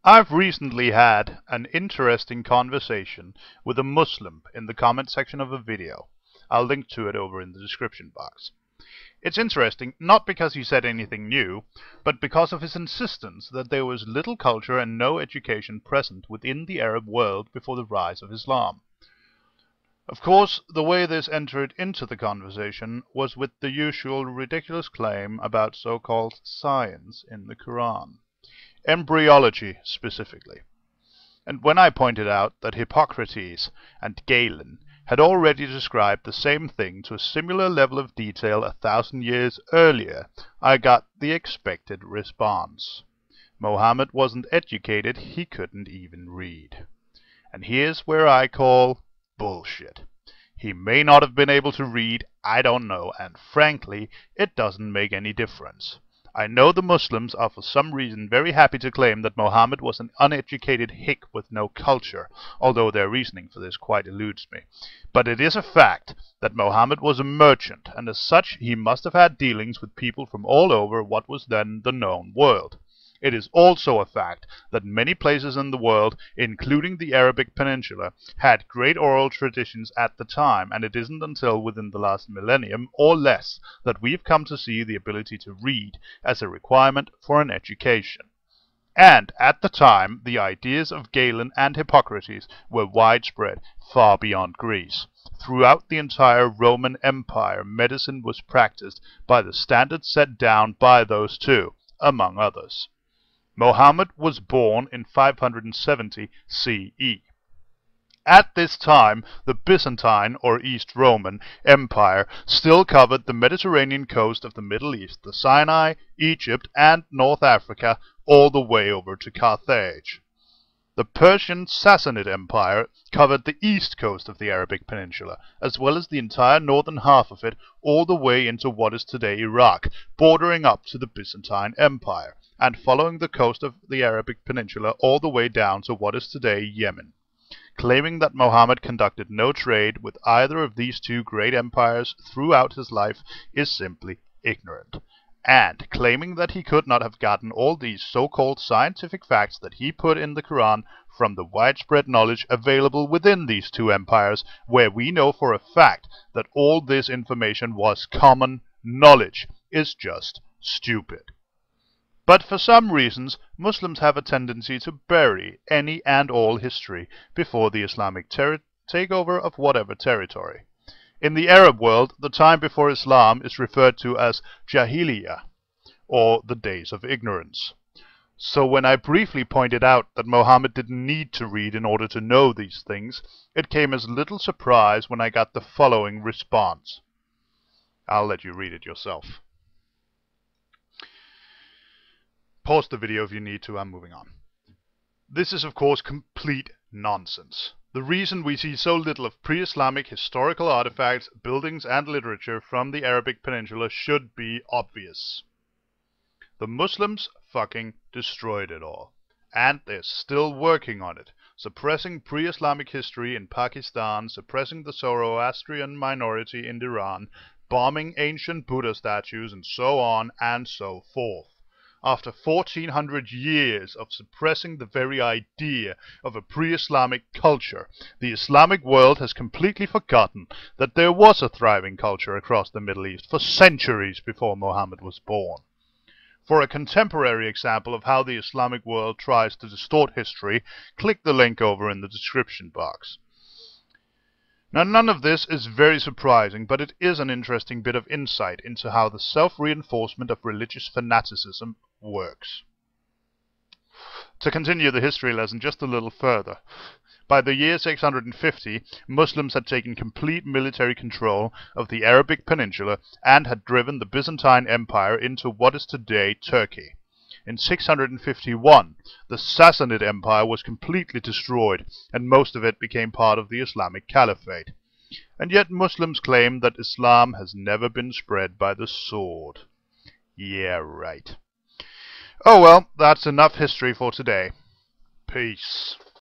I've recently had an interesting conversation with a Muslim in the comment section of a video. I'll link to it over in the description box. It's interesting not because he said anything new, but because of his insistence that there was little culture and no education present within the Arab world before the rise of Islam. Of course, the way this entered into the conversation was with the usual ridiculous claim about so-called science in the Quran. Embryology, specifically. And when I pointed out that Hippocrates and Galen had already described the same thing to a similar level of detail 1,000 years earlier, I got the expected response. Mohammed wasn't educated, he couldn't even read. And here's where I call bullshit. He may not have been able to read, I don't know, and frankly, it doesn't make any difference. I know the Muslims are for some reason very happy to claim that Mohammed was an uneducated hick with no culture, although their reasoning for this quite eludes me. But it is a fact that Mohammed was a merchant, and as such he must have had dealings with people from all over what was then the known world. It is also a fact that many places in the world, including the Arabic Peninsula, had great oral traditions at the time, and it isn't until within the last millennium or less that we've come to see the ability to read as a requirement for an education. And at the time, the ideas of Galen and Hippocrates were widespread, far beyond Greece. Throughout the entire Roman Empire, medicine was practiced by the standards set down by those two, among others. Mohammed was born in 570 CE. At this time, the Byzantine, or East Roman, Empire still covered the Mediterranean coast of the Middle East, the Sinai, Egypt, and North Africa, all the way over to Carthage. The Persian Sassanid Empire covered the east coast of the Arabic Peninsula, as well as the entire northern half of it, all the way into what is today Iraq, bordering up to the Byzantine Empire, and following the coast of the Arabic Peninsula all the way down to what is today Yemen. Claiming that Mohammed conducted no trade with either of these two great empires throughout his life is simply ignorant. And claiming that he could not have gotten all these so-called scientific facts that he put in the Quran from the widespread knowledge available within these two empires, where we know for a fact that all this information was common knowledge, is just stupid. But for some reasons, Muslims have a tendency to bury any and all history before the Islamic takeover of whatever territory. In the Arab world, the time before Islam is referred to as Jahiliyyah, or the days of ignorance. So when I briefly pointed out that Mohammed didn't need to read in order to know these things, it came as little surprise when I got the following response. I'll let you read it yourself. Pause the video if you need to, I'm moving on. This is of course complete nonsense. The reason we see so little of pre-Islamic historical artifacts, buildings and literature from the Arabic Peninsula should be obvious. The Muslims fucking destroyed it all. And they're still working on it, suppressing pre-Islamic history in Pakistan, suppressing the Zoroastrian minority in Iran, bombing ancient Buddha statues, and so on and so forth. After 1400 years of suppressing the very idea of a pre-Islamic culture, the Islamic world has completely forgotten that there was a thriving culture across the Middle East for centuries before Muhammad was born. For a contemporary example of how the Islamic world tries to distort history, click the link over in the description box. Now, none of this is very surprising, but it is an interesting bit of insight into how the self-reinforcement of religious fanaticism works. To continue the history lesson just a little further, by the year 650, Muslims had taken complete military control of the Arabic Peninsula and had driven the Byzantine Empire into what is today Turkey. In 651, the Sassanid Empire was completely destroyed, and most of it became part of the Islamic Caliphate. And yet Muslims claim that Islam has never been spread by the sword. Yeah, right. Oh well, that's enough history for today. Peace.